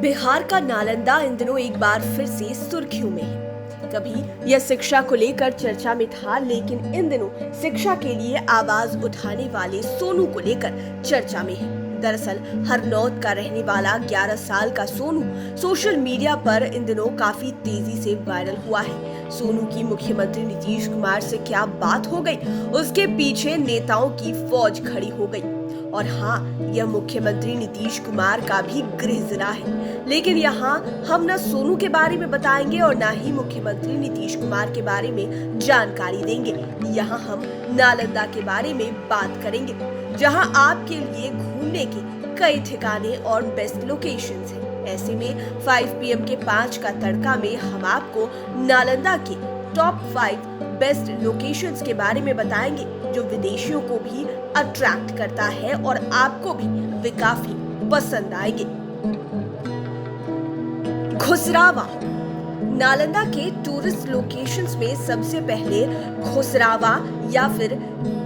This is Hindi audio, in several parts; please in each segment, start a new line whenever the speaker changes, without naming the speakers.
बिहार का नालंदा इन दिनों एक बार फिर से सुर्खियों में है। कभी यह शिक्षा को लेकर चर्चा में था, लेकिन इन दिनों शिक्षा के लिए आवाज उठाने वाले सोनू को लेकर चर्चा में है। दरअसल हरनौत का रहने वाला 11 साल का सोनू सोशल मीडिया पर इन दिनों काफी तेजी से वायरल हुआ है। सोनू की मुख्यमंत्री नीतीश कुमार से क्या बात हो गई, उसके पीछे नेताओं की फौज खड़ी हो गई। और हाँ, यह मुख्यमंत्री नीतीश कुमार का भी गृह जिला है। लेकिन यहाँ हम न सोनू के बारे में बताएंगे और न ही मुख्यमंत्री नीतीश कुमार के बारे में जानकारी देंगे। यहाँ हम नालंदा के बारे में बात करेंगे, जहाँ आपके लिए घूमने के कई ठिकाने और बेस्ट लोकेशंस हैं। ऐसे में 5 PM के 5 का तड़का में हम आपको नालंदा के टॉप 5 बेस्ट लोकेशंस के बारे में बताएंगे, जो विदेशियों को भी अट्रैक्ट करता है और आपको भी वे काफी पसंद आएंगे। घुसरावा। नालंदा के टूरिस्ट लोकेशंस में सबसे पहले घुसरावा या फिर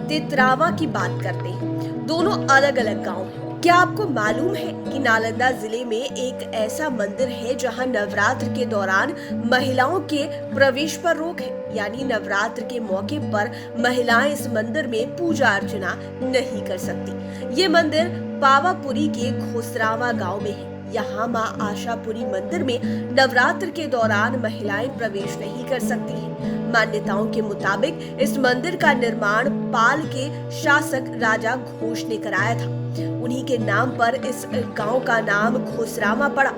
तितरावा की बात करते हैं। दोनों अलग अलग गांव हैं। क्या आपको मालूम है कि नालंदा जिले में एक ऐसा मंदिर है जहां नवरात्र के दौरान महिलाओं के प्रवेश पर रोक है, यानी नवरात्र के मौके पर महिलाएं इस मंदिर में पूजा अर्चना नहीं कर सकती। ये मंदिर पावापुरी के घुसरावा गांव में है। यहाँ माँ आशापुरी मंदिर में नवरात्र के दौरान महिलाएं प्रवेश नहीं कर सकती हैं। मान्यताओं के मुताबिक इस मंदिर का निर्माण पाल के शासक राजा घोष ने कराया था। उन्हीं के नाम पर इस गांव का नाम घुसरावा पड़ा।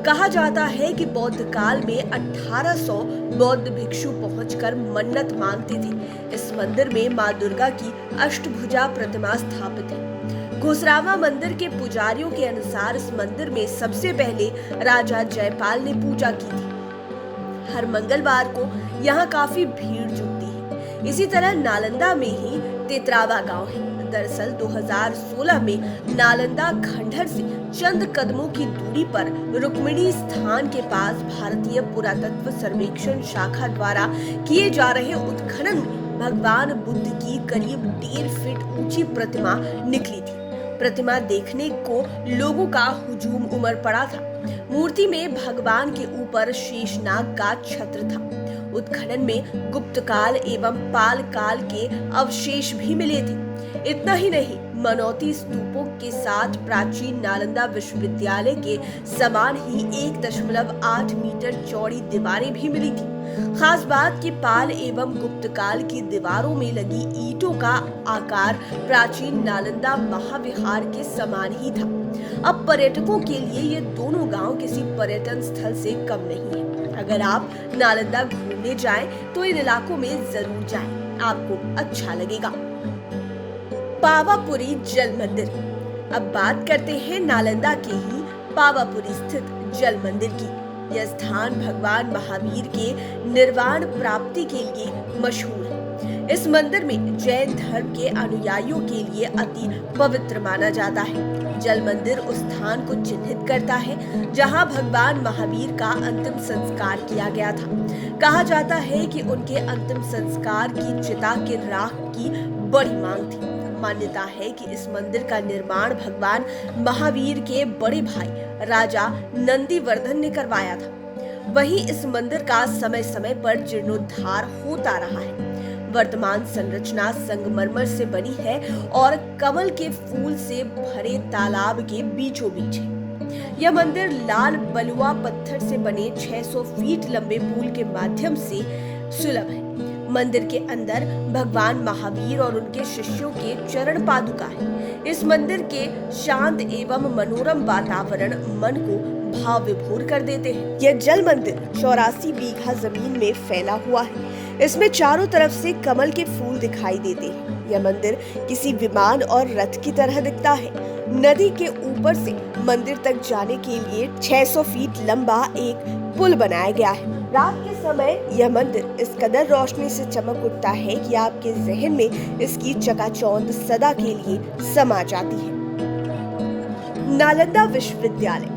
कहा जाता है कि बौद्ध काल में 1800 बौद्ध भिक्षु पहुंचकर मन्नत मांगते थे। इस मंदिर में माँ दुर्गा की अष्टभुजा प्रतिमा स्थापित है। घुसरावा मंदिर के पुजारियों के अनुसार इस मंदिर में सबसे पहले राजा जयपाल ने पूजा की थी। हर मंगलवार को यहाँ काफी भीड़ जुटती है। इसी तरह नालंदा में ही तितरावा गांव है। दरअसल 2016 में नालंदा खंडहर से चंद कदमों की दूरी पर रुक्मिणी स्थान के पास भारतीय पुरातत्व सर्वेक्षण शाखा द्वारा किए जा रहे उत्खनन में भगवान बुद्ध की करीब 1.5 फीट ऊंची प्रतिमा निकली थी। प्रतिमा देखने को लोगों का हुजूम उमड़ पड़ा था। मूर्ति में भगवान के ऊपर शेषनाग का छत्र था। उत्खनन में गुप्त काल एवं पाल काल के अवशेष भी मिले थे। इतना ही नहीं, मनौती स्तूपों के साथ प्राचीन नालंदा विश्वविद्यालय के समान ही 1.8 मीटर चौड़ी दीवारें भी मिली थी। खास बात कि पाल एवं गुप्त काल की दीवारों में लगी ईंटों का आकार प्राचीन नालंदा महाविहार के समान ही था। अब पर्यटकों के लिए ये दोनों गांव किसी पर्यटन स्थल से कम नहीं है। अगर आप नालंदा घूमने जाएं तो इन इलाकों में जरूर जाएं, आपको अच्छा लगेगा। पावापुरी जल मंदिर। अब बात करते हैं नालंदा के ही पावापुरी स्थित जल मंदिर की। यह स्थान भगवान महावीर के निर्वाण प्राप्ति के लिए मशहूर है। इस मंदिर में जैन धर्म के अनुयायियों के लिए अति पवित्र माना जाता है। जल मंदिर उस स्थान को चिन्हित करता है जहां भगवान महावीर का अंतिम संस्कार किया गया था। कहा जाता है कि उनके अंतिम संस्कार की चिता के राख की बड़ी मांग थी। मान्यता है कि इस मंदिर का निर्माण भगवान महावीर के बड़े भाई राजा नंदीवर्धन ने करवाया था। वहीं इस मंदिर का समय समय पर जीर्णोद्धार होता रहा है। वर्तमान संरचना संगमरमर से बनी है और कमल के फूल से भरे तालाब के बीचों बीच है। यह मंदिर लाल बलुआ पत्थर से बने 600 फीट लंबे पुल के माध्यम से सुलभ है। मंदिर के अंदर भगवान महावीर और उनके शिष्यों के चरण पादुका है। इस मंदिर के शांत एवं मनोरम वातावरण मन को भाव विभोर कर देते हैं। यह जल मंदिर 84 बीघा जमीन में फैला हुआ है। इसमें चारों तरफ से कमल के फूल दिखाई देते हैं। यह मंदिर किसी विमान और रथ की तरह दिखता है। नदी के ऊपर से मंदिर तक जाने के लिए 600 फीट लंबा एक पुल बनाया गया है। रात के समय यह मंदिर इस कदर रोशनी से चमक उठता है कि आपके जहन में इसकी चकाचौंध सदा के लिए समा जाती है। नालंदा विश्वविद्यालय।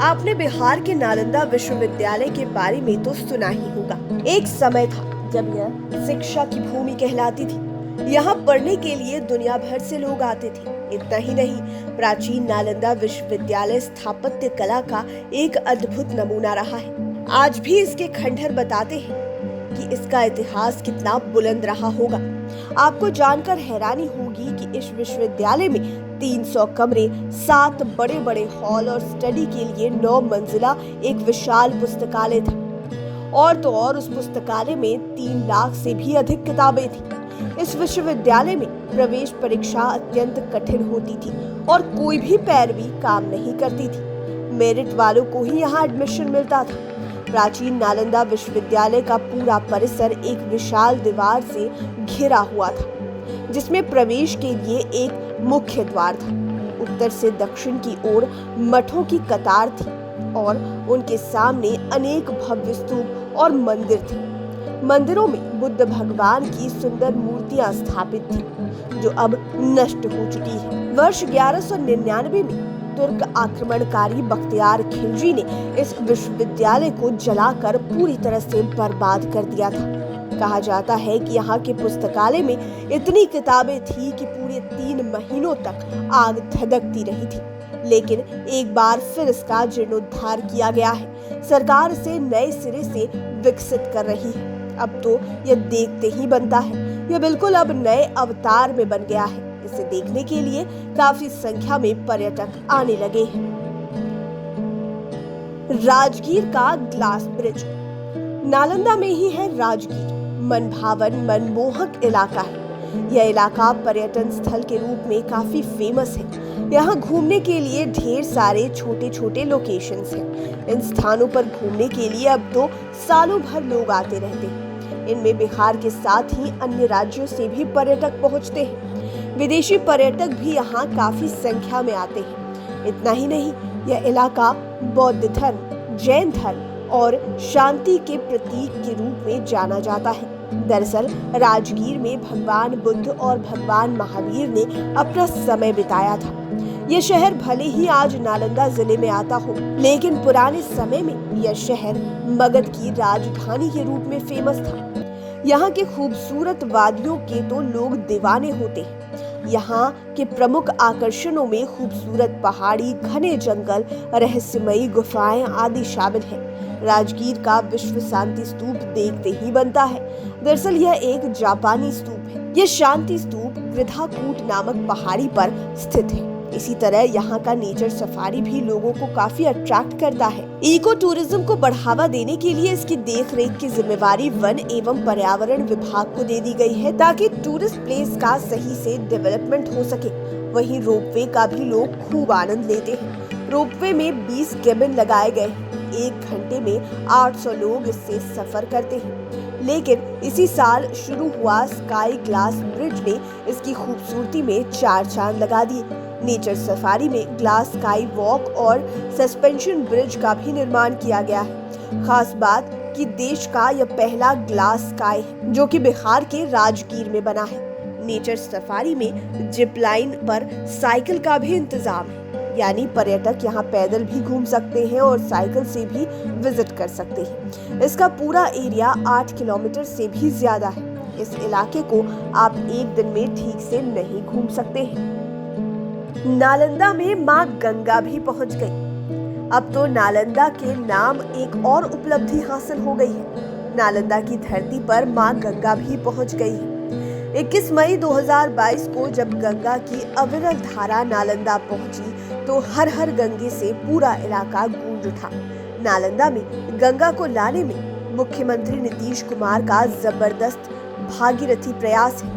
आपने बिहार के नालंदा विश्वविद्यालय के बारे में तो सुना ही होगा। एक समय था जब यह शिक्षा की भूमि कहलाती थी। यहाँ पढ़ने के लिए दुनिया भर से लोग आते थे। इतना ही नहीं, प्राचीन नालंदा विश्वविद्यालय स्थापत्य कला का एक अद्भुत नमूना रहा है। आज भी इसके खंडहर बताते हैं कि इसका इतिहास कितना बुलंद रहा होगा। आपको जानकर हैरानी होगी कि इस विश्वविद्यालय में 300 कमरे, 7 बड़े बड़े हॉल और स्टडी के लिए 9 मंजिला एक विशाल पुस्तकालय था। और तो और उस पुस्तकालय में 3 लाख से भी अधिक किताबें थी। इस विश्वविद्यालय में प्रवेश परीक्षा अत्यंत कठिन होती थी और कोई भी पैरवी काम नहीं करती थी। मेरिट वालों को ही यहाँ एडमिशन मिलता था। प्राचीन नालंदा विश्वविद्यालय का पूरा परिसर एक विशाल दीवार से घिरा हुआ था, जिसमें प्रवेश के लिए एक मुख्य द्वार था। उत्तर से दक्षिण की ओर मठों की कतार थी और उनके सामने अनेक भव्य स्तूप और मंदिर थे। मंदिरों में बुद्ध भगवान की सुंदर मूर्तियां स्थापित थी, जो अब नष्ट हो चुकी है। वर्ष 1199 में तुर्क आक्रमणकारी बख्तियार खिलजी ने इस विश्वविद्यालय को जलाकर पूरी तरह से बर्बाद कर दिया था। कहा जाता है कि यहाँ के पुस्तकालय में इतनी किताबें थी कि पूरे 3 महीनों तक आग धधकती रही थी। लेकिन एक बार फिर इसका जीर्णोद्धार किया गया है। सरकार इसे नए सिरे से विकसित कर रही है। अब तो यह देखते ही बनता है। यह बिल्कुल अब नए अवतार में बन गया है। इसे देखने के लिए काफी संख्या में पर्यटक आने लगे हैं। राजगीर का ग्लास ब्रिज। नालंदा में ही है राजगीर। मनभावन, मनमोहक इलाका है। यह इलाका पर्यटन स्थल के रूप में काफी फेमस है। यहाँ घूमने के लिए ढेर सारे छोटे छोटे लोकेशंस हैं। इन स्थानों पर घूमने के लिए अब तो सालों भर लोग आते रहते हैं। इनमें बिहार के साथ ही अन्य राज्यों से भी पर्यटक पहुँचते हैं। विदेशी पर्यटक भी यहाँ काफी संख्या में आते हैं। इतना ही नहीं, यह इलाका बौद्ध धर्म, जैन धर्म और शांति के प्रतीक के रूप में जाना जाता है। दरअसल राजगीर में भगवान बुद्ध और भगवान महावीर ने अपना समय बिताया था। यह शहर भले ही आज नालंदा जिले में आता हो, लेकिन पुराने समय में यह शहर मगध की राजधानी के रूप में फेमस था। यहाँ के खूबसूरत वादियों के तो लोग दीवाने होते हैं। यहाँ के प्रमुख आकर्षणों में खूबसूरत पहाड़ी, घने जंगल, रहस्यमयी गुफाएं आदि शामिल हैं। राजगीर का विश्व शांति स्तूप देखते ही बनता है। दरअसल यह एक जापानी स्तूप है। यह शांति स्तूप गृधाकूट नामक पहाड़ी पर स्थित है। इसी तरह यहाँ का नेचर सफारी भी लोगों को काफी अट्रैक्ट करता है। इको टूरिज्म को बढ़ावा देने के लिए इसकी देखरेख की जिम्मेवारी वन एवं पर्यावरण विभाग को दे दी गई है, ताकि टूरिस्ट प्लेस का सही से डेवलपमेंट हो सके। वहीं रोपवे का भी लोग खूब आनंद लेते हैं। रोपवे में 20 केबिन लगाए गए हैं। 1 घंटे में 800 लोग इससे सफर करते हैं। लेकिन इसी साल शुरू हुआ स्काई ग्लास ब्रिज ने इसकी खूबसूरती में 4 चांद लगा दिए। नेचर सफारी में ग्लास स्काई वॉक और सस्पेंशन ब्रिज का भी निर्माण किया गया है। खास बात कि देश का यह पहला ग्लास स्काई है, जो कि बिहार के राजगीर में बना है। नेचर सफारी में जिप लाइन पर साइकिल का भी इंतजाम है, यानी पर्यटक यहाँ पैदल भी घूम सकते हैं और साइकिल से भी विजिट कर सकते हैं। इसका पूरा एरिया 8 किलोमीटर से भी ज्यादा है। इस इलाके को आप एक दिन में ठीक से नहीं घूम सकते हैं। नालंदा में मां गंगा भी पहुंच गई। अब तो नालंदा के नाम एक और उपलब्धि हासिल हो गई है। नालंदा की धरती पर मां गंगा भी पहुंच गई है। 21 मई 2022 को जब गंगा की अविरल धारा नालंदा पहुंची तो हर हर गंगे से पूरा इलाका गूंज उठा। नालंदा में गंगा को लाने में मुख्यमंत्री नीतीश कुमार का जबरदस्त भागीरथी प्रयास है,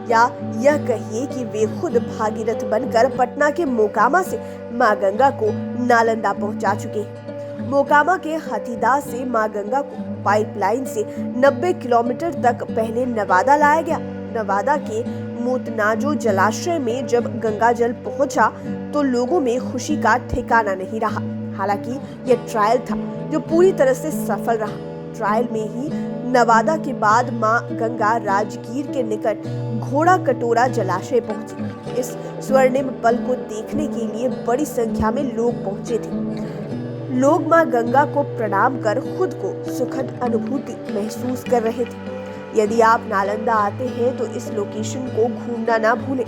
या यह कहिए कि वे खुद भागीरथ बनकर पटना के मोकामा से मां गंगा को नालंदा पहुंचा चुके हैं। मोकामा के हाथीदास से मां गंगा को पाइपलाइन से 90 किलोमीटर तक पहले नवादा लाया गया। नवादा के मोतनाजो जलाशय में जब गंगा जल पहुंचा तो लोगों में खुशी का ठिकाना नहीं रहा। हालांकि यह ट्रायल था जो पूरी तरह से सफल रहा। ट्रायल में ही नवादा के बाद मां गंगा राजगीर के निकट घोड़ा कटोरा जलाशय पहुंची। इस स्वर्णिम पल को देखने के लिए बड़ी संख्या में लोग पहुंचे थे। लोग मां गंगा को प्रणाम कर खुद को सुखद अनुभूति महसूस कर रहे थे। यदि आप नालंदा आते हैं तो इस लोकेशन को घूमना ना भूलें।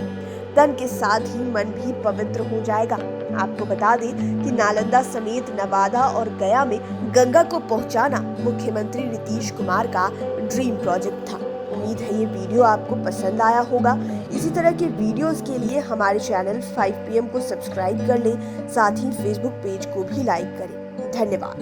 तन के साथ ही मन भी पवित्र हो जाएगा। आपको बता दें कि नालंदा समेत नवादा और गया में गंगा को पहुंचाना मुख्यमंत्री नीतीश कुमार का ड्रीम प्रोजेक्ट था। उम्मीद है ये वीडियो आपको पसंद आया होगा। इसी तरह के वीडियोस के लिए हमारे चैनल 5 PM को सब्सक्राइब कर लें, साथ ही फेसबुक पेज को भी लाइक करें। धन्यवाद।